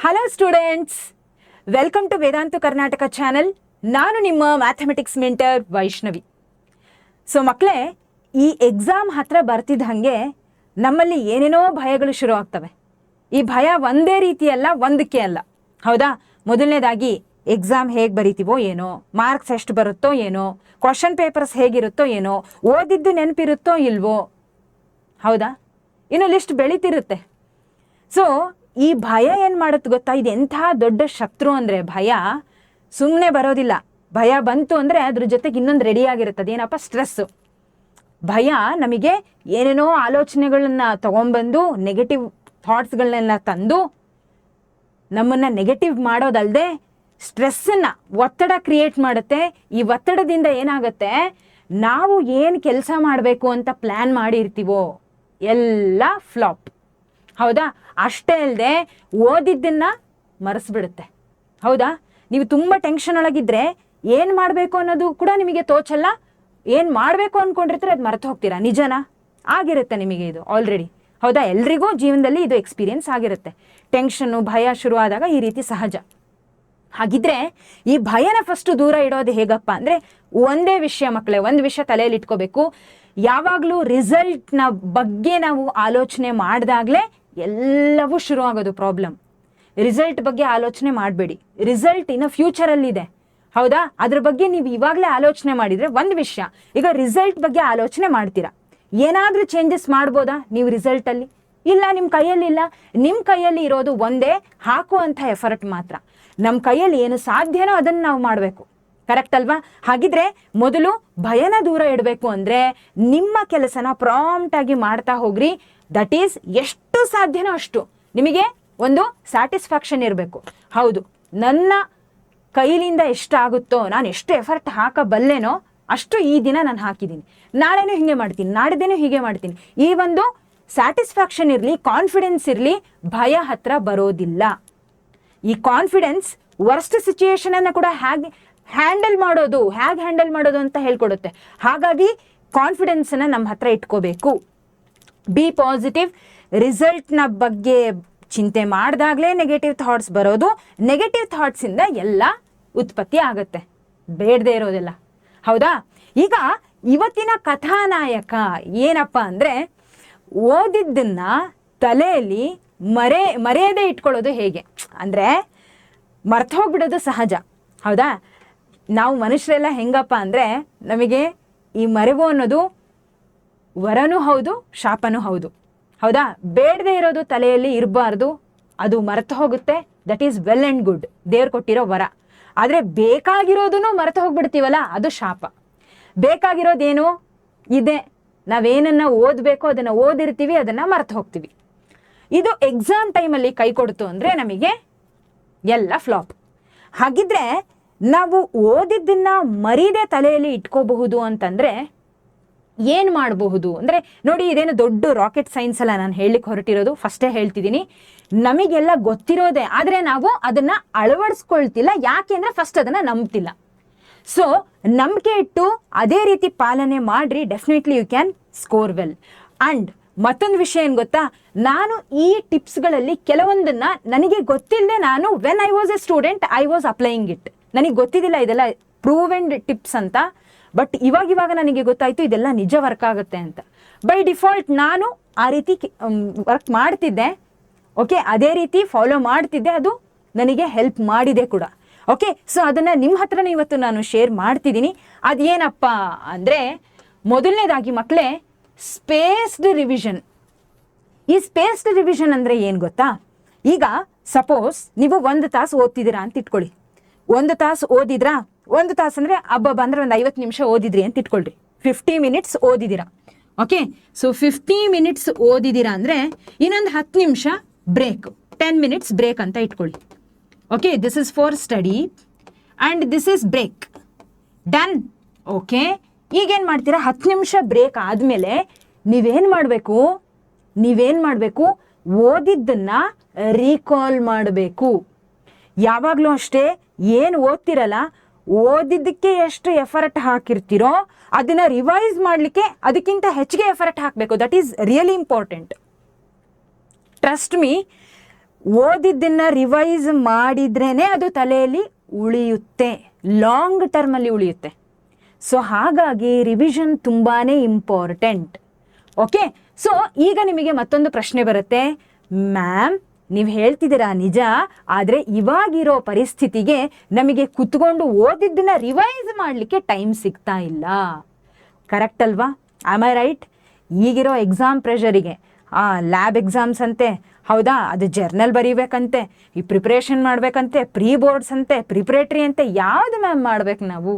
Hello students, welcome to Vedantu Karnataka channel. ನಾನು ನಿಮ್ಮ mathematics mentor Vaishnavi. So ಮಕ್ಕಳೇ, ಈ ಎಕ್ಸಾಮ್ ಹತ್ರ ಬರ್ತಿದ್ದ ಹಾಗೆ ನಮ್ಮಲ್ಲಿ ಏನೇನೋ ಭಯಗಳು ಶುರು ಆಗ್ತವೆ. ಈ ಭಯ ಒಂದೇ ರೀತಿಯಲ್ಲ, ಒಂದಕ್ಕೆ ಅಲ್ಲ, ಹೌದಾ? ಮೊದಲನೇದಾಗಿ ಎಕ್ಸಾಮ್ ಹೇಗೆ ಬರಿತೀವೋ ಏನೋ, ಮಾರ್ಕ್ಸ್ ಎಷ್ಟು ಬರುತ್ತೋ ಏನೋ, ಕ್ವಶನ್ ಪೇಪರ್ಸ್ ಹೇಗಿರುತ್ತೋ ಏನೋ, ಓದಿದ್ದು ನೆನಪಿರುತ್ತೋ ಇಲ್ವೋ, ಹೌದಾ? ಇನ್ನು ಲಿಸ್ಟ್ ಬೆಳೀತಿರುತ್ತೆ. ಸೊ ಈ ಭಯ ಏನು ಮಾಡುತ್ತೆ ಗೊತ್ತಾ? ಇದು ಎಂಥ ದೊಡ್ಡ ಶತ್ರು ಅಂದರೆ, ಭಯ ಸುಮ್ಮನೆ ಬರೋದಿಲ್ಲ. ಭಯ ಬಂತು ಅಂದರೆ ಅದ್ರ ಜೊತೆಗೆ ಇನ್ನೊಂದು ರೆಡಿಯಾಗಿರುತ್ತೆ. ಅದೇನಪ್ಪ? ಸ್ಟ್ರೆಸ್ಸು. ಭಯ ನಮಗೆ ಏನೇನೋ ಆಲೋಚನೆಗಳನ್ನ ತೊಗೊಂಬಂದು, ನೆಗೆಟಿವ್ ಥಾಟ್ಸ್ಗಳನ್ನೆಲ್ಲ ತಂದು ನಮ್ಮನ್ನು ನೆಗೆಟಿವ್ ಮಾಡೋದಲ್ಲದೆ ಸ್ಟ್ರೆಸ್ಸನ್ನು, ಒತ್ತಡ ಕ್ರಿಯೇಟ್ ಮಾಡುತ್ತೆ. ಈ ಒತ್ತಡದಿಂದ ಏನಾಗುತ್ತೆ, ನಾವು ಏನು ಕೆಲಸ ಮಾಡಬೇಕು ಅಂತ ಪ್ಲ್ಯಾನ್ ಮಾಡಿರ್ತೀವೋ ಎಲ್ಲ ಫ್ಲಾಪ್, ಹೌದಾ? ಅಷ್ಟೇ ಅಲ್ಲದೆ ಓದಿದ್ದನ್ನು ಮರೆಸ್ಬಿಡುತ್ತೆ, ಹೌದಾ? ನೀವು ತುಂಬ ಟೆನ್ಷನ್ ಒಳಗಿದ್ರೆ ಏನು ಮಾಡಬೇಕು ಅನ್ನೋದು ಕೂಡ ನಿಮಗೆ ತೋಚಲ್ಲ. ಏನು ಮಾಡಬೇಕು ಅಂದ್ಕೊಂಡಿರ್ತೀರ ಅದು ಮರೆತು ಹೋಗ್ತೀರಾ. ನಿಜನಾ? ಆಗಿರುತ್ತೆ ನಿಮಗೆ ಇದು ಆಲ್ರೆಡಿ, ಹೌದಾ? ಎಲ್ರಿಗೂ ಜೀವನದಲ್ಲಿ ಇದು ಎಕ್ಸ್ಪೀರಿಯನ್ಸ್ ಆಗಿರುತ್ತೆ. ಟೆನ್ಷನ್ನು, ಭಯ ಶುರುವಾದಾಗ ಈ ರೀತಿ ಸಹಜ. ಹಾಗಿದ್ರೆ ಈ ಭಯನ ಫಸ್ಟು ದೂರ ಇಡೋದು ಹೇಗಪ್ಪ ಅಂದರೆ, ಒಂದೇ ವಿಷಯ ಮಕ್ಕಳೇ, ಒಂದು ವಿಷಯ ತಲೆಯಲ್ಲಿ ಇಟ್ಕೋಬೇಕು. ಯಾವಾಗಲೂ ರಿಸಲ್ಟ್ನ ಬಗ್ಗೆ ನಾವು ಆಲೋಚನೆ ಮಾಡಿದಾಗಲೇ ಎಲ್ಲವೂ ಶುರು ಆಗೋದು ಪ್ರಾಬ್ಲಮ್. ರಿಸಲ್ಟ್ ಬಗ್ಗೆ ಆಲೋಚನೆ ಮಾಡಬೇಡಿ. ರಿಸಲ್ಟ್ ಇನ್ನು ಫ್ಯೂಚರಲ್ಲಿದೆ, ಹೌದಾ? ಅದ್ರ ಬಗ್ಗೆ ನೀವು ಇವಾಗಲೇ ಆಲೋಚನೆ ಮಾಡಿದರೆ ಒಂದು ವಿಷಯ. ಈಗ ರಿಸಲ್ಟ್ ಬಗ್ಗೆ ಆಲೋಚನೆ ಮಾಡ್ತೀರಾ, ಏನಾದರೂ ಚೇಂಜಸ್ ಮಾಡ್ಬೋದಾ ನೀವು ರಿಸಲ್ಟಲ್ಲಿ? ಇಲ್ಲ, ನಿಮ್ಮ ಕೈಯಲ್ಲಿಲ್ಲ. ನಿಮ್ಮ ಕೈಯಲ್ಲಿ ಇರೋದು ಒಂದೇ, ಹಾಕುವಂಥ ಎಫರ್ಟ್ ಮಾತ್ರ. ನಮ್ಮ ಕೈಯಲ್ಲಿ ಏನು ಸಾಧ್ಯನೋ ಅದನ್ನು ನಾವು ಮಾಡಬೇಕು, ಕರೆಕ್ಟ್ ಅಲ್ವಾ? ಹಾಗಿದ್ರೆ ಮೊದಲು ಭಯನ ದೂರ ಇಡಬೇಕು ಅಂದರೆ ನಿಮ್ಮ ಕೆಲಸನ ಪ್ರಾಂಪ್ಟಾಗಿ ಮಾಡ್ತಾ ಹೋಗ್ರಿ. ದಟ್ ಈಸ್ ಎಷ್ಟು ಸಾಧ್ಯನೋ ಅಷ್ಟು ನಿಮಗೆ ಒಂದು ಸ್ಯಾಟಿಸ್ಫ್ಯಾಕ್ಷನ್ ಇರಬೇಕು. ಹೌದು, ನನ್ನ ಕೈಲಿಂದ ಎಷ್ಟಾಗುತ್ತೋ, ನಾನು ಎಷ್ಟು ಎಫರ್ಟ್ ಹಾಕಬಲ್ಲೆನೋ ಅಷ್ಟು ಈ ದಿನ ನಾನು ಹಾಕಿದ್ದೀನಿ, ನಾಳೆನೂ ಹೀಗೆ ಮಾಡ್ತೀನಿ, ನಾಡಿದ್ದೇನೂ ಹೀಗೆ ಮಾಡ್ತೀನಿ. ಈ ಒಂದು ಸ್ಯಾಟಿಸ್ಫ್ಯಾಕ್ಷನ್ ಇರಲಿ, ಕಾನ್ಫಿಡೆನ್ಸ್ ಇರಲಿ, ಭಯ ಹತ್ರ ಬರೋದಿಲ್ಲ. ಈ ಕಾನ್ಫಿಡೆನ್ಸ್ ವರ್ಸ್ಟ್ ಸಿಚುಯೇಷನನ್ನು ಕೂಡ ಹೇಗೆ ಹ್ಯಾಂಡಲ್ ಮಾಡೋದು ಅಂತ ಹೇಳ್ಕೊಡುತ್ತೆ. ಹಾಗಾಗಿ ಕಾನ್ಫಿಡೆನ್ಸನ್ನು ನಮ್ಮ ಹತ್ರ ಇಟ್ಕೋಬೇಕು. B positive. ರಿಸಲ್ಟ್ನ ಬಗ್ಗೆ ಚಿಂತೆ ಮಾಡಿದಾಗಲೇ ನೆಗೆಟಿವ್ ಥಾಟ್ಸ್ ಬರೋದು. ನೆಗೆಟಿವ್ ಥಾಟ್ಸಿಂದ ಎಲ್ಲ ಉತ್ಪತ್ತಿ ಆಗುತ್ತೆ, ಬೇಡದೇ ಇರೋದೆಲ್ಲ, ಹೌದಾ? ಈಗ ಇವತ್ತಿನ ಕಥಾನಾಯಕ ಏನಪ್ಪ ಅಂದರೆ, ಓದಿದ್ದನ್ನು ತಲೆಯಲ್ಲಿ ಮರೆಯದೇ ಇಟ್ಕೊಳ್ಳೋದು ಹೇಗೆ ಅಂದರೆ, ಮರ್ತು ಹೋಗ್ಬಿಡೋದು ಸಹಜ, ಹೌದಾ? ನಾವು ಮನುಷ್ಯರೆಲ್ಲ ಹೆಂಗಪ್ಪ ಅಂದರೆ, ನಮಗೆ ಈ ಮರೆವು ಅನ್ನೋದು ವರನೂ ಹೌದು, ಶಾಪನೂ ಹೌದು, ಹೌದಾ? ಬೇಡದೇ ಇರೋದು ತಲೆಯಲ್ಲಿ ಇರಬಾರ್ದು, ಅದು ಮರೆತು ಹೋಗುತ್ತೆ. That is well and good, ದೇವ್ರು ಕೊಟ್ಟಿರೋ ವರ. ಆದರೆ ಬೇಕಾಗಿರೋದನ್ನು ಮರೆತು ಹೋಗ್ಬಿಡ್ತೀವಲ್ಲ, ಅದು ಶಾಪ. ಬೇಕಾಗಿರೋದೇನು ಇದೆ, ನಾವೇನನ್ನು ಓದಬೇಕೋ ಅದನ್ನು ಓದಿರ್ತೀವಿ, ಅದನ್ನು ಮರೆತು ಹೋಗ್ತೀವಿ. ಇದು ಎಕ್ಸಾಮ್ ಟೈಮಲ್ಲಿ ಕೈ ಕೊಡ್ತು ಅಂದರೆ ನಮಗೆ ಎಲ್ಲ ಫ್ಲಾಪ್. ಹಾಗಿದ್ರೆ ನಾವು ಓದಿದ್ದನ್ನು ಮರೀದೆ ತಲೆಯಲ್ಲಿ ಇಟ್ಕೋಬಹುದು ಅಂತಂದರೆ ಏನು ಮಾಡಬಹುದು ಅಂದರೆ, ನೋಡಿ, ಇದೇನು ದೊಡ್ಡ ರಾಕೆಟ್ ಸೈನ್ಸ್ ಅಲ್ಲ ನಾನು ಹೇಳಲಿಕ್ಕೆ ಹೊರಟಿರೋದು. ಫಸ್ಟೇ ಹೇಳ್ತಿದ್ದೀನಿ, ನಮಗೆಲ್ಲ ಗೊತ್ತಿರೋದೆ, ಆದರೆ ನಾವು ಅದನ್ನು ಅಳವಡಿಸ್ಕೊಳ್ತಿಲ್ಲ. ಯಾಕೆ ಅಂದರೆ ಫಸ್ಟ್ ಅದನ್ನು ನಂಬ್ತಿಲ್ಲ. ಸೊ ನಂಬಿಕೆ ಇಟ್ಟು ಅದೇ ರೀತಿ ಪಾಲನೆ ಮಾಡಿರಿ, definitely you can score well. And ಮತ್ತೊಂದು ವಿಷಯ ಏನು ಗೊತ್ತಾ, ನಾನು ಈ ಟಿಪ್ಸ್ಗಳಲ್ಲಿ ಕೆಲವೊಂದನ್ನು ನನಗೆ ಗೊತ್ತಿಲ್ಲದೆ, ನಾನು when I was A student I was applying it. ನನಗೆ ಗೊತ್ತಿದ್ದಿಲ್ಲ ಇದೆಲ್ಲ ಪ್ರೂವೆಂಡ್ ಟಿಪ್ಸ್ ಅಂತ. ಬಟ್ ಇವಾಗ ನನಗೆ ಗೊತ್ತಾಯಿತು ಇದೆಲ್ಲ ನಿಜ ವರ್ಕ್ ಆಗುತ್ತೆ ಅಂತ. ಬೈ ಡಿಫಾಲ್ಟ್ ನಾನು ಆ ರೀತಿ ವರ್ಕ್ ಮಾಡ್ತಿದ್ದೆ, ಓಕೆ? ಅದೇ ರೀತಿ ಫಾಲೋ ಮಾಡ್ತಿದ್ದೆ, ಅದು ನನಗೆ ಹೆಲ್ಪ್ ಮಾಡಿದೆ ಕೂಡ, ಓಕೆ? ಸೊ ಅದನ್ನು ನಿಮ್ಮ ಹತ್ರನೇ ಇವತ್ತು ನಾನು ಶೇರ್ ಮಾಡ್ತಿದ್ದೀನಿ. ಅದೇನಪ್ಪ ಅಂದರೆ, ಮೊದಲನೇದಾಗಿ ಮಕ್ಕಳೇ, ಸ್ಪೇಸ್ಡ್ ರಿವಿಷನ್. ಈ ಸ್ಪೇಸ್ಡ್ ರಿವಿಷನ್ ಅಂದರೆ ಏನು ಗೊತ್ತಾ? ಈಗ ಸಪೋಸ್ ನೀವು 1 ತಾಸು ಓದ್ತಿದ್ದೀರಾ ಅಂತ ಇಟ್ಕೊಳ್ಳಿ. 1 ತಾಸು ಓದಿದ್ರಾ? 1 ತಾಸು ಅಂದರೆ ಅಂದರೆ ಒಂದು 50 ನಿಮಿಷ ಓದಿದ್ರಿ ಅಂತ ಇಟ್ಕೊಳ್ರಿ. 50 ಮಿನಿಟ್ಸ್ ಓದಿದ್ದೀರಾ, ಓಕೆ? ಸೊ 50 ಮಿನಿಟ್ಸ್ ಓದಿದ್ದೀರಾ ಅಂದರೆ ಇನ್ನೊಂದು 10 ನಿಮಿಷ ಬ್ರೇಕ್, 10 ಮಿನಿಟ್ಸ್ ಬ್ರೇಕ್ ಅಂತ ಇಟ್ಕೊಳ್ಳಿ, okay? This is for study and this is break. Done, okay? ಈಗೇನು ಮಾಡ್ತೀರಾ? 10 ನಿಮಿಷ ಬ್ರೇಕ್ ಆದಮೇಲೆ ನೀವೇನು ಮಾಡಬೇಕು? ಓದಿದ್ದನ್ನು ರೀಕಾಲ್ ಮಾಡಬೇಕು. ಯಾವಾಗಲೂ ಅಷ್ಟೇ, ಏನು ಓದ್ತಿರಲ್ಲ, ಓದಿದ್ದಕ್ಕೆ ಎಷ್ಟು ಎಫರ್ಟ್ ಹಾಕಿರ್ತೀರೋ ಅದನ್ನು ರಿವೈಸ್ ಮಾಡಲಿಕ್ಕೆ ಅದಕ್ಕಿಂತ ಹೆಚ್ಚಿಗೆ ಎಫರ್ಟ್ ಹಾಕಬೇಕು. That is really important. Trust me, ಓದಿದ್ದನ್ನು ರಿವೈಸ್ ಮಾಡಿದ್ರೇ ಅದು ತಲೆಯಲ್ಲಿ ಉಳಿಯುತ್ತೆ, ಲಾಂಗ್ ಟರ್ಮಲ್ಲಿ ಉಳಿಯುತ್ತೆ. ಸೊ ಹಾಗಾಗಿ ರಿವಿಷನ್ ತುಂಬಾ ಇಂಪಾರ್ಟೆಂಟ್. ಓಕೆ, ಸೊ ಈಗ ನಿಮಗೆ ಮತ್ತೊಂದು ಪ್ರಶ್ನೆ ಬರುತ್ತೆ, ಮ್ಯಾಮ್ ನೀವು ಹೇಳ್ತಿದ್ದೀರಾ ನಿಜ, ಆದರೆ ಇವಾಗಿರೋ ಪರಿಸ್ಥಿತಿಗೆ ನಮಗೆ ಕುತ್ಕೊಂಡು ಓದಿದ್ದನ್ನ ರಿವೈಸ್ ಮಾಡಲಿಕ್ಕೆ ಟೈಮ್ ಸಿಗ್ತಾ ಇಲ್ಲ. ಕರೆಕ್ಟ್ ಅಲ್ವಾ? Am I right? ಈಗಿರೋ ಎಕ್ಸಾಮ್ ಪ್ರೆಷರಿಗೆ ಲ್ಯಾಬ್ ಎಕ್ಸಾಮ್ಸ್ ಅಂತೆ, ಹೌದಾ, ಅದು ಜರ್ನಲ್ ಬರೀಬೇಕಂತೆ, ಈ ಪ್ರಿಪ್ರೇಷನ್ ಮಾಡಬೇಕಂತೆ, ಪ್ರೀ ಬೋರ್ಡ್ಸ್ ಅಂತೆ, ಪ್ರಿಪ್ರೇಟ್ರಿ ಅಂತೆ, ಯಾವುದು ಮ್ಯಾಮ್ ಮಾಡ್ಬೇಕು ನಾವು?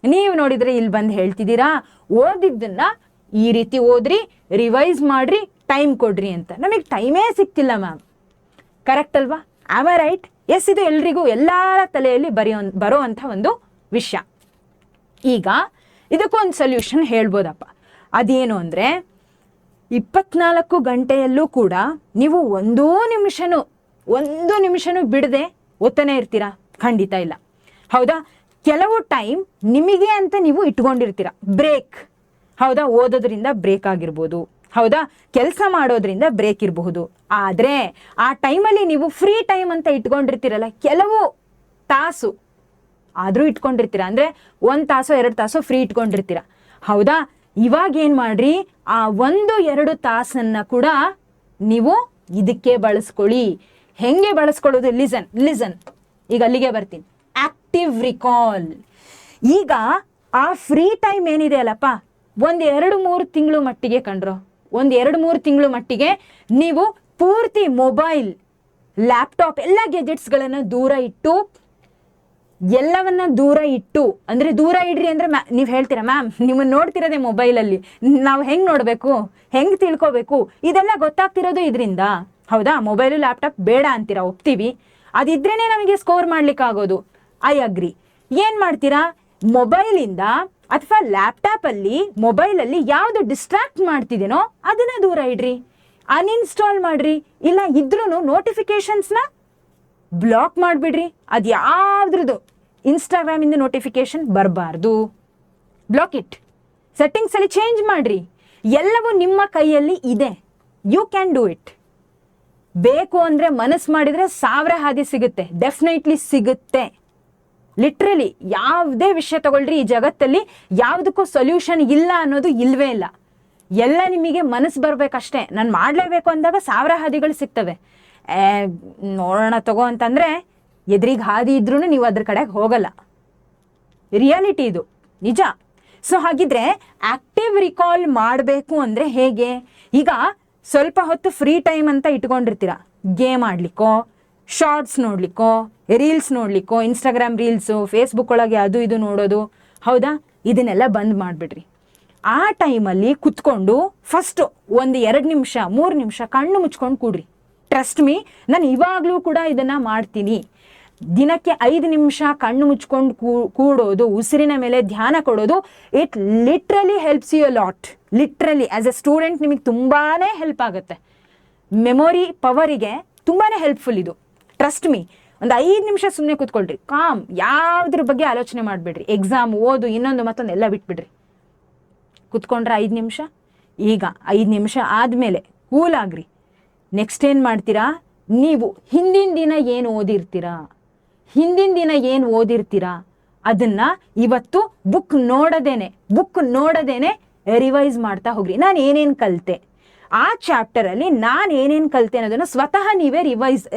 ನೀವು ನೋಡಿದರೆ ಇಲ್ಲಿ ಬಂದು ಹೇಳ್ತಿದ್ದೀರಾ ಓದಿದ್ದನ್ನ ಈ ರೀತಿ ಓದ್ರಿ, ರಿವೈಸ್ ಮಾಡ್ರಿ, ಟೈಮ್ ಕೊಡ್ರಿ ಅಂತ. ನಮಗೆ ಟೈಮೇ ಸಿಗ್ತಿಲ್ಲ ಮ್ಯಾಮ್. ಕರೆಕ್ಟ್ ಅಲ್ವಾ? Am I right? ಎಸ್, ಇದು ಎಲ್ರಿಗೂ ಎಲ್ಲರ ತಲೆಯಲ್ಲಿ ಬರೋವಂಥ ಒಂದು ವಿಷಯ. ಈಗ ಇದಕ್ಕೊಂದು ಸೊಲ್ಯೂಷನ್ ಹೇಳ್ಬೋದಪ್ಪ. ಅದೇನು ಅಂದರೆ 24 ಗಂಟೆಯಲ್ಲೂ ಕೂಡ ನೀವು ಒಂದು ನಿಮಿಷನೂ ಬಿಡದೆ ಓದ್ತಾನೆ ಇರ್ತೀರಾ? ಖಂಡಿತ ಇಲ್ಲ, ಹೌದಾ? ಕೆಲವು ಟೈಮ್ ನಿಮಗೆ ಅಂತ ನೀವು ಇಟ್ಕೊಂಡಿರ್ತೀರ, ಬ್ರೇಕ್, ಹೌದಾ? ಓದೋದ್ರಿಂದ ಬ್ರೇಕ್ ಆಗಿರ್ಬೋದು, ಹೌದಾ? ಕೆಲಸ ಮಾಡೋದ್ರಿಂದ ಬ್ರೇಕ್ ಇರಬಹುದು. ಆದರೆ ಆ ಟೈಮಲ್ಲಿ ನೀವು ಫ್ರೀ ಟೈಮ್ ಅಂತ ಇಟ್ಕೊಂಡಿರ್ತೀರಲ್ಲ, ಕೆಲವು ತಾಸು ಆದರೂ ಇಟ್ಕೊಂಡಿರ್ತೀರ, ಅಂದರೆ 1 ತಾಸೋ 2 ತಾಸೋ ಫ್ರೀ ಇಟ್ಕೊಂಡಿರ್ತೀರ, ಹೌದಾ? ಇವಾಗ ಏನು ಮಾಡ್ರಿ, ಆ 1-2 ತಾಸನ್ನು ಕೂಡ ನೀವು ಇದಕ್ಕೆ ಬಳಸ್ಕೊಳ್ಳಿ. ಹೆಂಗೆ ಬಳಸ್ಕೊಳ್ಳೋದು? ಲಿಸನ್. ಈಗ ಅಲ್ಲಿಗೆ ಬರ್ತೀನಿ. Active recall. ಈಗ ಆ ಫ್ರೀ ಟೈಮ್ ಏನಿದೆ ಅಲ್ಲಪ್ಪ, 1-2-3 ತಿಂಗಳು ಮಟ್ಟಿಗೆ ಕಂಡ್ರೋ, 1-2-3 ತಿಂಗಳು ಮಟ್ಟಿಗೆ ನೀವು ಪೂರ್ತಿ ಮೊಬೈಲ್, ಲ್ಯಾಪ್ಟಾಪ್, ಎಲ್ಲ ಗೆಜೆಟ್ಸ್ಗಳನ್ನು ದೂರ ಇಟ್ಟು, ಎಲ್ಲವನ್ನ ದೂರ ಇಟ್ಟು, ಅಂದರೆ ದೂರ ಇಡ್ರಿ ಅಂದರೆ ನೀವು ಹೇಳ್ತೀರಾ ಮ್ಯಾಮ್ ನಿಮ್ಮನ್ನು ನೋಡ್ತಿರೋದೇ ಮೊಬೈಲಲ್ಲಿ, ನಾವು ಹೆಂಗೆ ನೋಡಬೇಕು, ಹೆಂಗೆ ತಿಳ್ಕೊಬೇಕು, ಇದೆಲ್ಲ ಗೊತ್ತಾಗ್ತಿರೋದು ಇದರಿಂದ, ಹೌದಾ? ಮೊಬೈಲು ಲ್ಯಾಪ್ಟಾಪ್ ಬೇಡ ಅಂತೀರಾ, ಒಪ್ತೀವಿ. ಅದಿದ್ರೇ ನಮಗೆ ಸ್ಕೋರ್ ಮಾಡ್ಲಿಕ್ಕಾಗೋದು, ಐ ಅಗ್ರಿ. ಏನು ಮಾಡ್ತೀರಾ? ಮೊಬೈಲಿಂದ ಅಥವಾ ಲ್ಯಾಪ್ಟಾಪಲ್ಲಿ, ಮೊಬೈಲಲ್ಲಿ ಯಾವುದು ಡಿಸ್ಟ್ರಾಕ್ಟ್ ಮಾಡ್ತಿದ್ದೀನೋ ಅದನ್ನು ದೂರ ಇಡ್ರಿ, ಅನ್ಇನ್ಸ್ಟಾಲ್ ಮಾಡ್ರಿ, ಇಲ್ಲ ಇದ್ರೂ ನೋಟಿಫಿಕೇಶನ್ಸ್ನ ಬ್ಲಾಕ್ ಮಾಡಿಬಿಡ್ರಿ. ಅದು ಯಾವುದ್ರದ್ದು ಇನ್ಸ್ಟಾಗ್ರಾಮಿಂದ ನೋಟಿಫಿಕೇಶನ್ ಬರಬಾರ್ದು, ಬ್ಲಾಕ್ ಇಟ್. ಸೆಟ್ಟಿಂಗ್ಸಲ್ಲಿ ಚೇಂಜ್ ಮಾಡಿರಿ. ಎಲ್ಲವೂ ನಿಮ್ಮ ಕೈಯಲ್ಲಿ ಇದೆ, ಯು ಕ್ಯಾನ್ ಡೂ ಇಟ್. ಬೇಕು ಅಂದರೆ ಮನಸ್ಸು ಮಾಡಿದರೆ 1000 ಹಾದಿ ಸಿಗುತ್ತೆ, ಡೆಫಿನೆಟ್ಲಿ ಸಿಗುತ್ತೆ. ಲಿಟ್ರಲಿ ಯಾವುದೇ ವಿಷಯ ತಗೊಳ್ರಿ, ಈ ಜಗತ್ತಲ್ಲಿ ಯಾವುದಕ್ಕೂ ಸೊಲ್ಯೂಷನ್ ಇಲ್ಲ ಅನ್ನೋದು ಇಲ್ಲವೇ ಇಲ್ಲ. ಎಲ್ಲ ನಿಮಗೆ ಮನಸ್ಸು ಬರಬೇಕಷ್ಟೇ. ನಾನು ಮಾಡಲೇಬೇಕು ಅಂದಾಗ 1000 ಹಾದಿಗಳು ಸಿಗ್ತವೆ. ನೋಡೋಣ ತಗೋ ಅಂತಂದರೆ ಎದುರಿಗೆ ಹಾದಿ ಇದ್ರೂ ನೀವು ಅದ್ರ ಕಡೆಗೆ ಹೋಗಲ್ಲ. ರಿಯಾಲಿಟಿ ಇದು, ನಿಜ. ಸೊ ಹಾಗಿದ್ರೆ ಆಕ್ಟಿವ್ ರಿಕಾಲ್ ಮಾಡಬೇಕು ಅಂದರೆ ಹೇಗೆ? ಈಗ ಸ್ವಲ್ಪ ಹೊತ್ತು ಫ್ರೀ ಟೈಮ್ ಅಂತ ಇಟ್ಕೊಂಡಿರ್ತೀರ, ಗೇಮ್ ಆಡ್ಲಿಕ್ಕೋ, ಶಾರ್ಟ್ಸ್ ನೋಡ್ಲಿಕ್ಕೋ, ರೀಲ್ಸ್ ನೋಡ್ಲಿಕ್ಕೋ, ಇನ್ಸ್ಟಾಗ್ರಾಮ್ ರೀಲ್ಸು, ಫೇಸ್ಬುಕ್ ಒಳಗೆ ಅದು ಇದು ನೋಡೋದು, ಹೌದಾ? ಇದನ್ನೆಲ್ಲ ಬಂದ್ ಮಾಡಿಬಿಡ್ರಿ. ಆ ಟೈಮಲ್ಲಿ ಕುತ್ಕೊಂಡು ಫಸ್ಟು 1-2 ನಿಮಿಷ 3 ನಿಮಿಷ ಕಣ್ಣು ಮುಚ್ಕೊಂಡು ಕೂಡ್ರಿ. ಟ್ರಸ್ಟ್ ಮೀ, ನಾನು ಇವಾಗಲೂ ಕೂಡ ಇದನ್ನು ಮಾಡ್ತೀನಿ. ದಿನಕ್ಕೆ 5 ನಿಮಿಷ ಕಣ್ಣು ಮುಚ್ಕೊಂಡು ಕೂಡೋದು, ಉಸಿರಿನ ಮೇಲೆ ಧ್ಯಾನ ಕೊಡೋದು, it literally helps you a lot. Literally as a student ನಿಮಗೆ ತುಂಬಾ ಹೆಲ್ಪ್ ಆಗುತ್ತೆ. ಮೆಮೊರಿ ಪವರಿಗೆ ತುಂಬಾ ಹೆಲ್ಪ್ಫುಲ್ ಇದು. ಟ್ರಸ್ಟ್ ಮೀ, ಒಂದು 5 ನಿಮಿಷ ಸುಮ್ಮನೆ ಕೂತ್ಕೊಳ್ರಿ, ಕಾಮ್, ಯಾವುದ್ರ ಬಗ್ಗೆ ಆಲೋಚನೆ ಮಾಡಿಬಿಡ್ರಿ. ಎಕ್ಸಾಮ್, ಓದು, ಇನ್ನೊಂದು ಮತ್ತೊಂದು ಎಲ್ಲ ಬಿಟ್ಬಿಡ್ರಿ. ಕೂತ್ಕೊಂಡ್ರೆ 5 ನಿಮಿಷ. ಈಗ 5 ನಿಮಿಷ ಆದಮೇಲೆ ಕೂಲಾಗ್ರಿ. ನೆಕ್ಸ್ಟ್ ಏನು ಮಾಡ್ತೀರಾ? ನೀವು ಹಿಂದಿನ ದಿನ ಏನು ಓದಿರ್ತೀರಾ ಅದನ್ನು ಇವತ್ತು ಬುಕ್ ನೋಡದೇನೆ ರಿವೈಸ್ ಮಾಡ್ತಾ ಹೋಗ್ರಿ. ನಾನು ಏನೇನು ಕಲಿತೆ, ಆ ಚಾಪ್ಟರಲ್ಲಿ ನಾನು ಏನೇನು ಕಲಿತೆ ಅನ್ನೋದನ್ನು ಸ್ವತಃ ನೀವೇ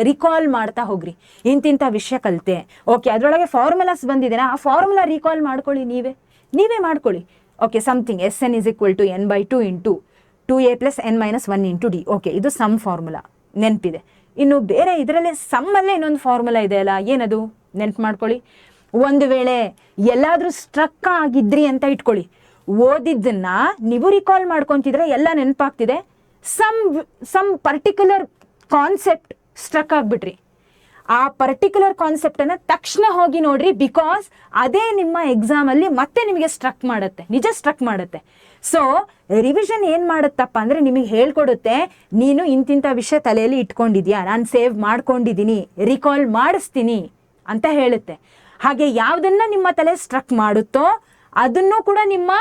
ರಿಕಾಲ್ ಮಾಡ್ತಾ ಹೋಗ್ರಿ. ಇಂತಿಂಥ ವಿಷಯ ಕಲಿತೆ, ಓಕೆ, ಅದರೊಳಗೆ ಫಾರ್ಮುಲಾಸ್ ಬಂದಿದೆನಾ, ಆ ಫಾರ್ಮುಲಾ ರಿಕಾಲ್ ಮಾಡ್ಕೊಳ್ಳಿ, ನೀವೇ ಮಾಡ್ಕೊಳ್ಳಿ. Okay, something SN = n/2 × 2a + n - 1 × d. Okay, ಇದು ಸಮ್ ಫಾರ್ಮುಲಾ ನೆನಪಿದೆ. ಇನ್ನು ಬೇರೆ ಇದರಲ್ಲೇ ಸಮ್ಮಲ್ಲೇ ಇನ್ನೊಂದು ಫಾರ್ಮುಲಾ ಇದೆ ಅಲ್ಲ, ಏನದು ನೆನಪು ಮಾಡ್ಕೊಳ್ಳಿ. ಒಂದು ವೇಳೆ ಎಲ್ಲಾದರೂ ಸ್ಟ್ರಕ್ ಆಗಿದ್ರಿ ಅಂತ ಇಟ್ಕೊಳ್ಳಿ, ಓದಿದ್ದನ್ನು ನೀವು ರಿಕಾಲ್ ಮಾಡ್ಕೊತಿದ್ರೆ ಎಲ್ಲ ನೆನಪಾಗ್ತಿದೆ, ಸಮ್ ಪರ್ಟಿಕ್ಯುಲರ್ ಕಾನ್ಸೆಪ್ಟ್ ಸ್ಟ್ರಕ್ ಆಗಿಬಿಟ್ರಿ, ಆ ಪರ್ಟಿಕ್ಯುಲರ್ ಕಾನ್ಸೆಪ್ಟನ್ನು ತಕ್ಷಣ ಹೋಗಿ ನೋಡ್ರಿ. ಬಿಕಾಸ್ ಅದೇ ನಿಮ್ಮ ಎಕ್ಸಾಮಲ್ಲಿ ಮತ್ತೆ ನಿಮಗೆ ಸ್ಟ್ರಕ್ ಮಾಡುತ್ತೆ. ಸೊ ರಿವಿಷನ್ ಏನು ಮಾಡುತ್ತಪ್ಪ ಅಂದರೆ ನಿಮಗೆ ಹೇಳ್ಕೊಡುತ್ತೆ, ನೀನು ಇಂತಿಂಥ ವಿಷಯ ತಲೆಯಲ್ಲಿ ಇಟ್ಕೊಂಡಿದ್ಯಾ, ನಾನು ಸೇವ್ ಮಾಡ್ಕೊಂಡಿದ್ದೀನಿ, ರಿಕಾಲ್ ಮಾಡಿಸ್ತೀನಿ ಅಂತ ಹೇಳುತ್ತೆ. ಹಾಗೆ ಯಾವುದನ್ನು ನಿಮ್ಮ ತಲೆ ಸ್ಟ್ರಕ್ ಮಾಡುತ್ತೋ ಅದನ್ನು ಕೂಡ ನಿಮ್ಮ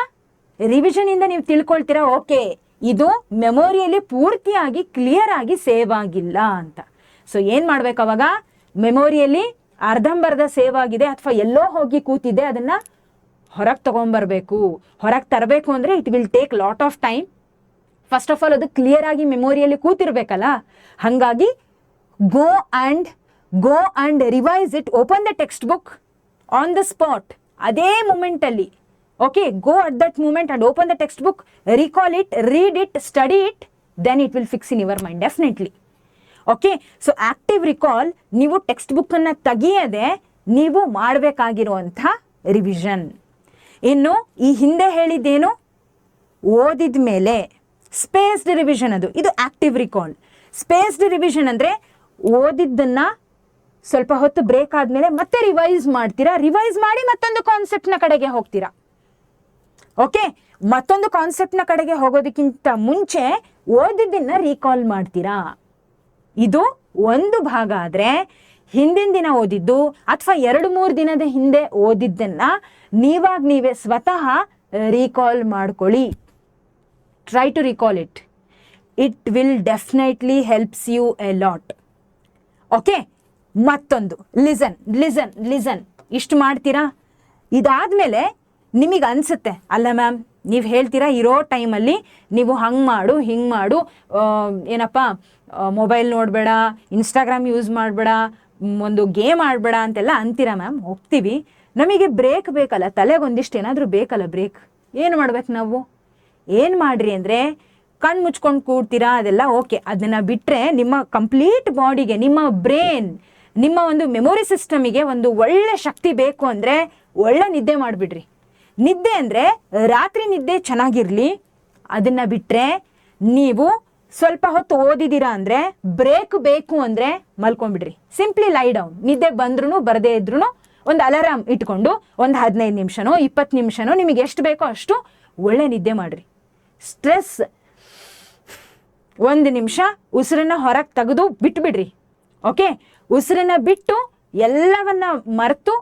ರಿವಿಷನಿಂದ ನೀವು ತಿಳ್ಕೊಳ್ತೀರಾ, ಓಕೆ ಇದು ಮೆಮೊರಿಯಲ್ಲಿ ಪೂರ್ತಿಯಾಗಿ ಕ್ಲಿಯರ್ ಆಗಿ ಸೇವ್ ಆಗಿಲ್ಲ ಅಂತ. ಸೊ ಏನು ಮಾಡ್ಬೇಕು ಅವಾಗ, ಮೆಮೊರಿಯಲ್ಲಿ ಅರ್ಧಂಬರ್ಧ ಸೇವ್ ಆಗಿದೆ ಅಥವಾ ಎಲ್ಲೋ ಹೋಗಿ ಕೂತಿದೆ, ಅದನ್ನು ಹೊರಗೆ ತೊಗೊಂಬರ್ಬೇಕು. ಹೊರಗೆ ತರಬೇಕು ಅಂದರೆ it will take lot of time. First of all ಅದು ಕ್ಲಿಯರ್ ಆಗಿ ಮೆಮೊರಿಯಲ್ಲಿ ಕೂತಿರ್ಬೇಕಲ್ಲ. ಹಾಗಾಗಿ go and revise it, open the textbook on the spot, ಅದೇ ಮೂಮೆಂಟಲ್ಲಿ. Okay, go at that moment and open the textbook, recall it, read it, study it, then it will fix in your mind definitely. Okay, so active recall ನೀವು ಟೆಕ್ಸ್ಟ್ ಬುಕ್ಕನ್ನು ತೆಗಿಯದೆ ನೀವು ಮಾಡಬೇಕಾಗಿರುವಂಥ revision. ಇನ್ನು ಈ ಹಿಂದೆ ಹೇಳಿದ್ದೇನು, ಓದಿದ ಮೇಲೆ ಸ್ಪೇಸ್ಡ್ ರಿವಿಷನ್, ಇದು ಆಕ್ಟಿವ್ ರಿಕಾಲ್. ಸ್ಪೇಸ್ಡ್ ರಿವಿಷನ್ ಅಂದರೆ ಓದಿದ್ದನ್ನು ಸ್ವಲ್ಪ ಹೊತ್ತು ಬ್ರೇಕ್ ಆದಮೇಲೆ ಮತ್ತೆ ರಿವೈಸ್ ಮಾಡ್ತೀರಾ, ರಿವೈಸ್ ಮಾಡಿ ಮತ್ತೊಂದು ಕಾನ್ಸೆಪ್ಟ್ನ ಕಡೆಗೆ ಹೋಗ್ತೀರಾ. ಓಕೆ, ಮತ್ತೊಂದು ಕಾನ್ಸೆಪ್ಟ್ನ ಕಡೆಗೆ ಹೋಗೋದಕ್ಕಿಂತ ಮುಂಚೆ ಓದಿದ್ದನ್ನು ರೀಕಾಲ್ ಮಾಡ್ತೀರಾ. ಇದು ಒಂದು ಭಾಗ. ಆದರೆ ಹಿಂದಿನ ದಿನ ಓದಿದ್ದು ಅಥವಾ 2-3 ದಿನದ ಹಿಂದೆ ಓದಿದ್ದನ್ನು ನೀವೇ ಸ್ವತಃ ರೀಕಾಲ್ ಮಾಡ್ಕೊಳ್ಳಿ. Try to recall it. It will definitely helps you a lot. Okay, ಮತ್ತೊಂದು ಲಿಸನ್. ಇಷ್ಟು ಮಾಡ್ತೀರಾ. ಇದಾದಮೇಲೆ ನಿಮಗೆ ಅನಿಸುತ್ತೆ, ಅಲ್ಲ ಮ್ಯಾಮ್ ನೀವು ಹೇಳ್ತೀರಾ ಇರೋ ಟೈಮಲ್ಲಿ ನೀವು ಹಂಗೆ ಮಾಡು ಹಿಂಗೆ ಮಾಡು, ಏನಪ್ಪ ಮೊಬೈಲ್ ನೋಡಬೇಡ, ಇನ್ಸ್ಟಾಗ್ರಾಮ್ ಯೂಸ್ ಮಾಡಬೇಡ, ಒಂದು ಗೇಮ್ ಆಡಬೇಡ ಅಂತೆಲ್ಲ ಅಂತೀರಾ ಮ್ಯಾಮ್. ಹೋಗ್ತೀವಿ, ನಮಗೆ ಬ್ರೇಕ್ ಬೇಕಲ್ಲ, ತಲೆಗೊಂದಿಷ್ಟು ಏನಾದರೂ ಬೇಕಲ್ಲ ಬ್ರೇಕ್. ಏನು ಮಾಡ್ಬೇಕು ನಾವು? ಏನು ಮಾಡಿರಿ ಅಂದರೆ ಕಣ್ಣು ಮುಚ್ಕೊಂಡು ಕೂಡ್ತೀರಾ, ಅದೆಲ್ಲ ಓಕೆ. ಅದನ್ನು ಬಿಟ್ಟರೆ ನಿಮ್ಮ ಕಂಪ್ಲೀಟ್ ಬಾಡಿಗೆ, ನಿಮ್ಮ ಬ್ರೈನ್, ನಿಮ್ಮ ಒಂದು ಮೆಮೊರಿ ಸಿಸ್ಟಮಿಗೆ ಒಂದು ಒಳ್ಳೆ ಶಕ್ತಿ ಬೇಕು ಅಂದರೆ ಒಳ್ಳೆ ನಿದ್ದೆ ಮಾಡಿಬಿಡ್ರಿ. ನಿದ್ದೆ ಅಂದರೆ ರಾತ್ರಿ ನಿದ್ದೆ ಚೆನ್ನಾಗಿರಲಿ. ಅದನ್ನು ಬಿಟ್ಟರೆ ನೀವು ಸ್ವಲ್ಪ ಹೊತ್ತು ಓದಿದ್ದೀರಾ ಅಂದರೆ ಬ್ರೇಕ್ ಬೇಕು ಅಂದರೆ ಮಲ್ಕೊಂಡ್ಬಿಡ್ರಿ. Simply lie down. ನಿದ್ದೆ ಬಂದ್ರೂ ಬರದೇ ಇದ್ರೂ ಒಂದು ಅಲಾರಾಮ್ ಇಟ್ಕೊಂಡು ಒಂದು 15 ನಿಮಿಷನೋ 20 ನಿಮಿಷನೋ ನಿಮಗೆ ಎಷ್ಟು ಬೇಕೋ ಅಷ್ಟು ಒಳ್ಳೆ ನಿದ್ದೆ ಮಾಡಿರಿ. ಸ್ಟ್ರೆಸ್ 1 ನಿಮಿಷ ಉಸಿರನ್ನು ಹೊರಗೆ ತೆಗೆದು ಬಿಟ್ಬಿಡ್ರಿ. ಓಕೆ, ಉಸಿರನ್ನು ಬಿಟ್ಟು ಎಲ್ಲವನ್ನ ಮರೆತು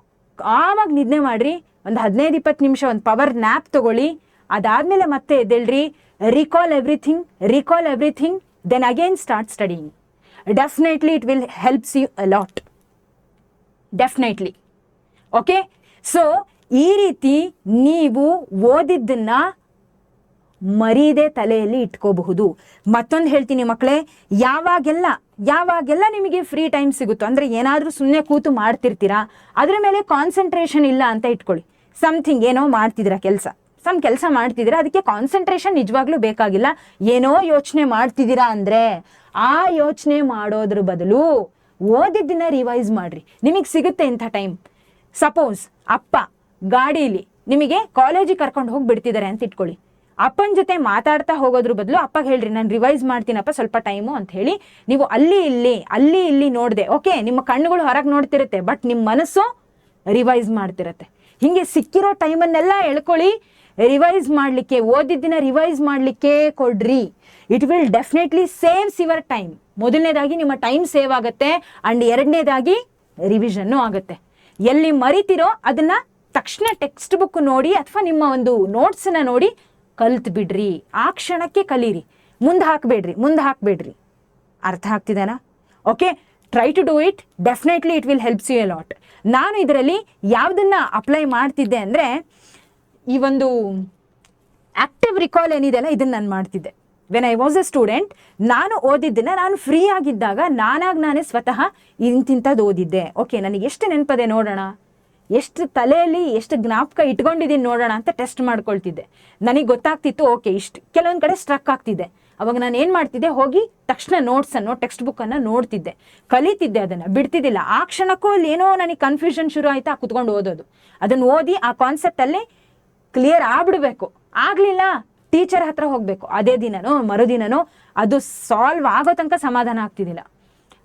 ಆವಾಗ ನಿದ್ದೆ ಮಾಡಿರಿ. ಒಂದು 15-20 ನಿಮಿಷ ಒಂದು ಪವರ್ ನ್ಯಾಪ್ ತಗೊಳ್ಳಿ. ಅದಾದಮೇಲೆ ಮತ್ತೆ ಎದ್ದೇಳ್ರಿ. recall everything, then again start studying. Definitely it will helps you a lot. Definitely. Okay, so ಈ ರೀತಿ ನೀವು ಓದಿದ್ದನ್ನ ಮರೀದೆ ತಲೆಯಲ್ಲಿ ಇಟ್ಕೋಬಹುದು. ಮತ್ತೊಂದು ಹೇಳ್ತೀನಿ ಮಕ್ಕಳೇ, ಯಾವಾಗೆಲ್ಲ ನಿಮಗೆ ಫ್ರೀ ಟೈಮ್ ಸಿಗುತ್ತೋ, ಅಂದರೆ ಏನಾದರೂ ಸುಮ್ಮನೆ ಕೂತು ಮಾಡ್ತಿರ್ತೀರಾ, ಅದರ ಮೇಲೆ ಕಾನ್ಸಂಟ್ರೇಷನ್ ಇಲ್ಲ ಅಂತ ಇಟ್ಕೊಳ್ಳಿ. ಸಮಥಿಂಗ್ ಏನೋ ಮಾಡ್ತಿದ್ದೀರಾ, ಕೆಲಸ ಮಾಡ್ತಿದ್ದೀರಾ, ಅದಕ್ಕೆ ಕಾನ್ಸಂಟ್ರೇಷನ್ ನಿಜವಾಗ್ಲೂ ಬೇಕಾಗಿಲ್ಲ. ಏನೋ ಯೋಚನೆ ಮಾಡ್ತಿದ್ದೀರಾ ಅಂದರೆ ಆ ಯೋಚನೆ ಮಾಡೋದ್ರ ಬದಲು ಓದಿದ್ದನ್ನ ರಿವೈಸ್ ಮಾಡಿರಿ. ನಿಮಗೆ ಸಿಗುತ್ತೆ ಇಂಥ ಟೈಮ್. ಸಪೋಸ್ ಅಪ್ಪ ಗಾಡೀಲಿ ನಿಮಗೆ ಕಾಲೇಜಿಗೆ ಕರ್ಕೊಂಡು ಹೋಗಿ ಬಿಡ್ತಿದ್ದಾರೆ ಅಂತ ಇಟ್ಕೊಳ್ಳಿ. ಅಪ್ಪನ ಜೊತೆ ಮಾತಾಡ್ತಾ ಹೋಗೋದ್ರ ಬದಲು ಅಪ್ಪಗೆ ಹೇಳ್ರಿ, ನಾನು ರಿವೈಸ್ ಮಾಡ್ತೀನಪ್ಪ ಸ್ವಲ್ಪ ಟೈಮು ಅಂತ ಹೇಳಿ. ನೀವು ಅಲ್ಲಿ ಇಲ್ಲಿ ನೋಡಿದೆ, ಓಕೆ, ನಿಮ್ಮ ಕಣ್ಣುಗಳು ಹೊರಗೆ ನೋಡ್ತಿರುತ್ತೆ, ಬಟ್ ನಿಮ್ಮ ಮನಸ್ಸು ರಿವೈಸ್ ಮಾಡ್ತಿರುತ್ತೆ. ಹೀಗೆ ಸಿಕ್ಕಿರೋ ಟೈಮನ್ನೆಲ್ಲ ಎಳ್ಕೊಳ್ಳಿ, ರಿವೈಸ್ ಮಾಡಲಿಕ್ಕೆ, ಓದಿದ್ದನ್ನ ರಿವೈಸ್ ಮಾಡಲಿಕ್ಕೆ ಕೊಡ್ರಿ. It will definitely saves your time. ಮೊದಲನೇದಾಗಿ ನಿಮ್ಮ ಟೈಮ್ ಸೇವ್ ಆಗುತ್ತೆ, ಆ್ಯಂಡ್ ಎರಡನೇದಾಗಿ ರಿವಿಷನ್ನು ಆಗುತ್ತೆ. ಎಲ್ಲಿ ಮರಿತಿರೋ ಅದನ್ನು ತಕ್ಷಣ ಟೆಕ್ಸ್ಟ್ ಬುಕ್ ನೋಡಿ ಅಥವಾ ನಿಮ್ಮ ಒಂದು ನೋಟ್ಸನ್ನ ನೋಡಿ ಕಲ್ತು ಬಿಡ್ರಿ. ಆ ಕ್ಷಣಕ್ಕೆ ಕಲೀರಿ, ಮುಂದೆ ಹಾಕಬೇಡ್ರಿ. ಅರ್ಥ ಆಗ್ತಿದೆನಾ? Okay, try to do it. Definitely it will helps you a lot. ನಾನು ಇದರಲ್ಲಿ ಯಾವುದನ್ನ ಅಪ್ಲೈ ಮಾಡ್ತಿದ್ದೆ ಅಂದರೆ, ಈ ಒಂದು ಆಕ್ಟಿವ್ ರಿಕಾಲ್ ಏನಿದೆಯಲ್ಲ, ಇದನ್ನು ನಾನು ಮಾಡ್ತಿದ್ದೆ. When I was A student, ನಾನು ಓದಿದ್ದನ್ನು ನಾನು ಫ್ರೀ ಆಗಿದ್ದಾಗ ನಾನೇ ಸ್ವತಃ ಇಂತಿಂಥದ್ದು ಓದಿದ್ದೆ. ಓಕೆ, ನನಗೆ ಎಷ್ಟು ನೆನಪದೆ ನೋಡೋಣ, ಎಷ್ಟು ತಲೆಯಲ್ಲಿ ಎಷ್ಟು ಜ್ಞಾಪಕ ಇಟ್ಕೊಂಡಿದ್ದೀನಿ ನೋಡೋಣ ಅಂತ ಟೆಸ್ಟ್ ಮಾಡ್ಕೊಳ್ತಿದ್ದೆ. ನನಗೆ ಗೊತ್ತಾಗ್ತಿತ್ತು, ಓಕೆ ಇಷ್ಟು. ಕೆಲವೊಂದು ಕಡೆ ಸ್ಟ್ರಕ್ ಆಗ್ತಿದ್ದೆ. ಅವಾಗ ನಾನು ಏನು ಮಾಡ್ತಿದ್ದೆ, ಹೋಗಿ ತಕ್ಷಣ ನೋಟ್ಸನ್ನು, ಟೆಕ್ಸ್ಟ್ ಬುಕ್ಕನ್ನು ನೋಡ್ತಿದ್ದೆ, ಕಲಿತಿದ್ದೆ, ಅದನ್ನು ಬಿಡ್ತಿದ್ದಿಲ್ಲ. ಆ ಕ್ಷಣಕ್ಕೂ ಅಲ್ಲಿ ಏನೋ ನನಗೆ ಕನ್ಫ್ಯೂಷನ್ ಶುರು ಆಯಿತಾ, ಕುತ್ಕೊಂಡು ಓದೋದು. ಅದನ್ನು ಓದಿ ಆ ಕಾನ್ಸೆಪ್ಟಲ್ಲಿ ಕ್ಲಿಯರ್ ಆಗ್ಬಿಡ್ಬೇಕು. ಆಗಲಿಲ್ಲ, ಟೀಚರ್ ಹತ್ರ ಹೋಗಬೇಕು. ಅದೇ ದಿನನೋ ಮರುದಿನನೋ ಅದು ಸಾಲ್ವ್ ಆಗೋ ತನಕ ಸಮಾಧಾನ ಆಗ್ತಿದ್ದಿಲ್ಲ.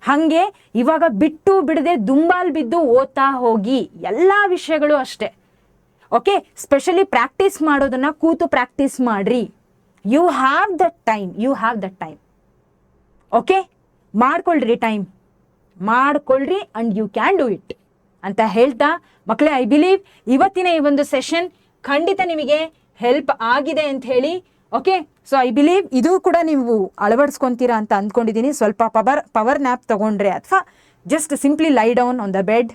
ಹಾಗೆ ಇವಾಗ ಬಿಟ್ಟು ಬಿಡದೆ ದುಂಬಾಲ್ ಬಿದ್ದು ಓದ್ತಾ ಹೋಗಿ. ಎಲ್ಲ ವಿಷಯಗಳು ಅಷ್ಟೇ. ಓಕೆ, ಸ್ಪೆಷಲಿ ಪ್ರಾಕ್ಟೀಸ್ ಮಾಡೋದನ್ನು ಕೂತು ಪ್ರಾಕ್ಟೀಸ್ ಮಾಡ್ರಿ. You have that time. Okay, ಮಾಡ್ಕೊಳ್ರಿ, ಟೈಮ್ ಮಾಡ್ಕೊಳ್ರಿ, and you can do it ಅಂತ ಹೇಳ್ತಾ ಮಕ್ಕಳೇ, ಐ ಬಿಲೀವ್ ಇವತ್ತಿನ ಈ ಒಂದು ಸೆಷನ್ ಖಂಡಿತ ನಿಮಗೆ ಹೆಲ್ಪ್ ಆಗಿದೆ ಅಂತ ಹೇಳಿ. ಓಕೆ, ಸೊ ಐ ಬಿಲೀವ್ ಇದು ಕೂಡ ನೀವು ಅಳವಡಿಸ್ಕೊತೀರಾ ಅಂತ ಅಂದ್ಕೊಂಡಿದ್ದೀನಿ. ಸ್ವಲ್ಪ ಪವರ್ ನ್ಯಾಪ್ ತೊಗೊಂಡ್ರೆ ಅಥವಾ just simply lie down on the bed,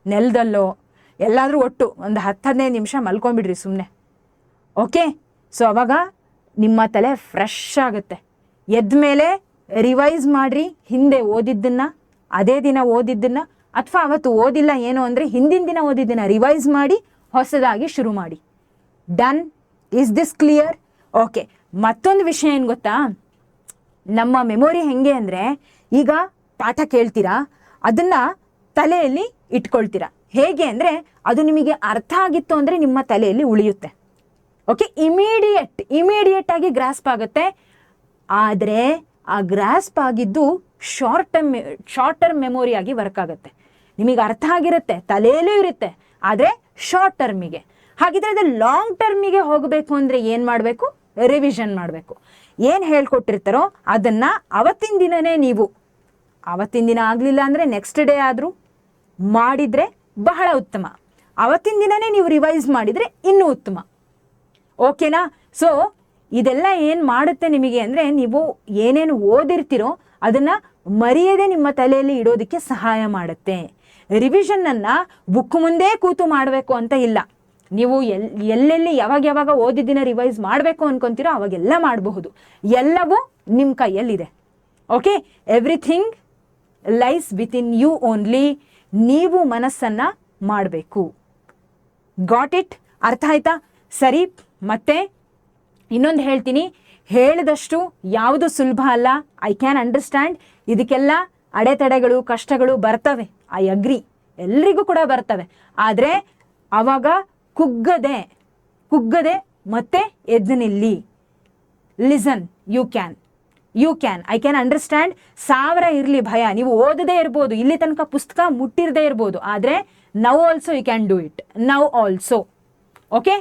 ನೆಲದಲ್ಲೋ ಎಲ್ಲಾದರೂ ಒಟ್ಟು ಒಂದು 10-15 ನಿಮಿಷ ಮಲ್ಕೊಂಬಿಡ್ರಿ ಸುಮ್ಮನೆ. ಓಕೆ, ಸೊ ಅವಾಗ ನಿಮ್ಮ ತಲೆ ಫ್ರೆಶ್ ಆಗುತ್ತೆ. ಎದ್ದ ಮೇಲೆ ರಿವೈಸ್ ಮಾಡಿರಿ, ಹಿಂದೆ ಓದಿದ್ದನ್ನು, ಅದೇ ದಿನ ಓದಿದ್ದನ್ನು, ಅಥವಾ ಅವತ್ತು ಓದಿಲ್ಲ ಏನು ಅಂದರೆ ಹಿಂದಿನ ದಿನ ಓದಿದ್ದನ್ನು ರಿವೈಸ್ ಮಾಡಿ ಹೊಸದಾಗಿ ಶುರು ಮಾಡಿ. Done. Is this clear? Okay, ಮತ್ತೊಂದು ವಿಷಯ ಏನು ಗೊತ್ತಾ, ನಮ್ಮ ಮೆಮೊರಿ ಹೆಂಗೆ ಅಂದರೆ, ಈಗ ಪಾಠ ಕೇಳ್ತೀರಾ, ಅದನ್ನು ತಲೆಯಲ್ಲಿ ಇಟ್ಕೊಳ್ತೀರಾ. ಹೇಗೆ ಅಂದರೆ ಅದು ನಿಮಗೆ ಅರ್ಥ ಆಗಿತ್ತು ಅಂದರೆ ನಿಮ್ಮ ತಲೆಯಲ್ಲಿ ಉಳಿಯುತ್ತೆ. ಓಕೆ, ಇಮಿಡಿಯೇಟ್ ಆಗಿ ಗ್ರಾಸ್ಪ್ ಆಗುತ್ತೆ. ಆದರೆ ಆ ಗ್ರಾಸ್ಪ್ ಆಗಿದ್ದು ಶಾರ್ಟ್ ಟರ್ಮ್ ಮೆಮೊರಿಯಾಗಿ ವರ್ಕ್ ಆಗುತ್ತೆ. ನಿಮಗೆ ಅರ್ಥ ಆಗಿರುತ್ತೆ, ತಲೆಯಲ್ಲೂ ಇರುತ್ತೆ, ಆದರೆ ಶಾರ್ಟ್ ಟರ್ಮಿಗೆ. ಹಾಗಿದ್ರೆ ಅದು ಲಾಂಗ್ ಟರ್ಮಿಗೆ ಹೋಗಬೇಕು ಅಂದರೆ ಏನು ಮಾಡಬೇಕು? ರಿವಿಷನ್ ಮಾಡಬೇಕು. ಏನು ಹೇಳ್ಕೊಟ್ಟಿರ್ತಾರೋ ಅದನ್ನು ಅವತ್ತಿನ ದಿನವೇ ನೀವು, ಅವತ್ತಿನ ದಿನ ಆಗಲಿಲ್ಲ ಅಂದರೆ ನೆಕ್ಸ್ಟ್ ಡೇ ಆದರೂ ಮಾಡಿದರೆ ಬಹಳ ಉತ್ತಮ. ಅವತ್ತಿನ ದಿನವೇ ನೀವು ರಿವೈಸ್ ಮಾಡಿದರೆ ಇನ್ನೂ ಉತ್ತಮ. ಓಕೆನಾ? ಸೊ ಇದೆಲ್ಲ ಏನು ಮಾಡುತ್ತೆ ನಿಮಗೆ ಅಂದರೆ, ನೀವು ಏನೇನು ಓದಿರ್ತೀರೋ ಅದನ್ನು ಮರೆಯದೆ ನಿಮ್ಮ ತಲೆಯಲ್ಲಿ ಇಡೋದಕ್ಕೆ ಸಹಾಯ ಮಾಡುತ್ತೆ. ರಿವಿಷನ್ನನ್ನು ಬುಕ್ ಮುಂದೆ ಕೂತು ಮಾಡಬೇಕು ಅಂತ ಇಲ್ಲ. ನೀವು ಎಲ್ಲೆಲ್ಲಿ ಯಾವಾಗ ಓದಿದ್ದಿನ ರಿವೈಸ್ ಮಾಡಬೇಕು ಅನ್ಕೊತೀರೋ ಅವಾಗೆಲ್ಲ ಮಾಡಬಹುದು. ಎಲ್ಲವೂ ನಿಮ್ಮ ಕೈಯಲ್ಲಿದೆ. Okay, everything lies within you only. ನೀವು ಮನಸ್ಸನ್ನು ಮಾಡಬೇಕು. Got it? ಅರ್ಥ ಆಯ್ತಾ? ಸರಿ, ಮತ್ತೆ ಇನ್ನೊಂದು ಹೇಳ್ತೀನಿ, ಹೇಳಿದಷ್ಟು ಯಾವುದು ಸುಲಭ ಅಲ್ಲ. I can understand. ಇದಕ್ಕೆಲ್ಲ ಅಡೆತಡೆಗಳು, ಕಷ್ಟಗಳು ಬರ್ತವೆ. ಐ ಅಗ್ರಿ, ಎಲ್ರಿಗೂ ಕೂಡ ಬರ್ತವೆ. ಆದರೆ ಆವಾಗ ಕುಗ್ಗದೆ ಮತ್ತೆ ಎದ್ದು ನಿಲ್ಲಿ. Listen, you can. I can understand. 1000 ಇರಲಿ ಭಯ, ನೀವು ಓದದೇ ಇರ್ಬೋದು, ಇಲ್ಲಿ ತನಕ ಪುಸ್ತಕ ಮುಟ್ಟಿರದೇ ಇರ್ಬೋದು, ಆದರೆ now also you can do it. Now also. Okay,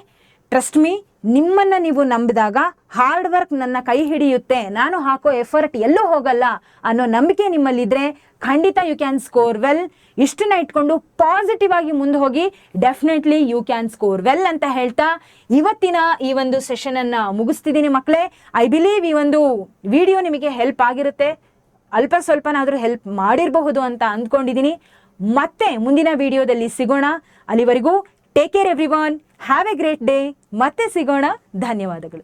trust me. ನಿಮ್ಮನ್ನು ನೀವು ನಂಬಿದಾಗ ಹಾರ್ಡ್ ವರ್ಕ್ ನನ್ನ ಕೈ ಹಿಡಿಯುತ್ತೆ, ನಾನು ಹಾಕೋ ಎಫರ್ಟ್ ಎಲ್ಲೂ ಹೋಗಲ್ಲ ಅನ್ನೋ ನಂಬಿಕೆ ನಿಮ್ಮಲ್ಲಿದ್ದರೆ ಖಂಡಿತ ಯು ಕ್ಯಾನ್ ಸ್ಕೋರ್ ವೆಲ್. ಇಷ್ಟನ್ನ ಇಟ್ಕೊಂಡು ಪಾಸಿಟಿವ್ ಆಗಿ ಮುಂದೆ ಹೋಗಿ, definitely you can score well ಅಂತ ಹೇಳ್ತಾ ಇವತ್ತಿನ ಈ ಒಂದು ಸೆಷನನ್ನು ಮುಗಿಸ್ತಿದ್ದೀನಿ ಮಕ್ಕಳೇ. ಐ ಬಿಲೀವ್ ಈ ಒಂದು ವಿಡಿಯೋ ನಿಮಗೆ ಹೆಲ್ಪ್ ಆಗಿರುತ್ತೆ, ಅಲ್ಪ ಸ್ವಲ್ಪನಾದರೂ ಹೆಲ್ಪ್ ಮಾಡಿರಬಹುದು ಅಂತ ಅಂದ್ಕೊಂಡಿದ್ದೀನಿ. ಮತ್ತೆ ಮುಂದಿನ ವಿಡಿಯೋದಲ್ಲಿ ಸಿಗೋಣ. ಅಲ್ಲಿವರೆಗೂ take care everyone. Have A great day. ಮತ್ತೆ ಸಿಗೋಣ. ಧನ್ಯವಾದಗಳು.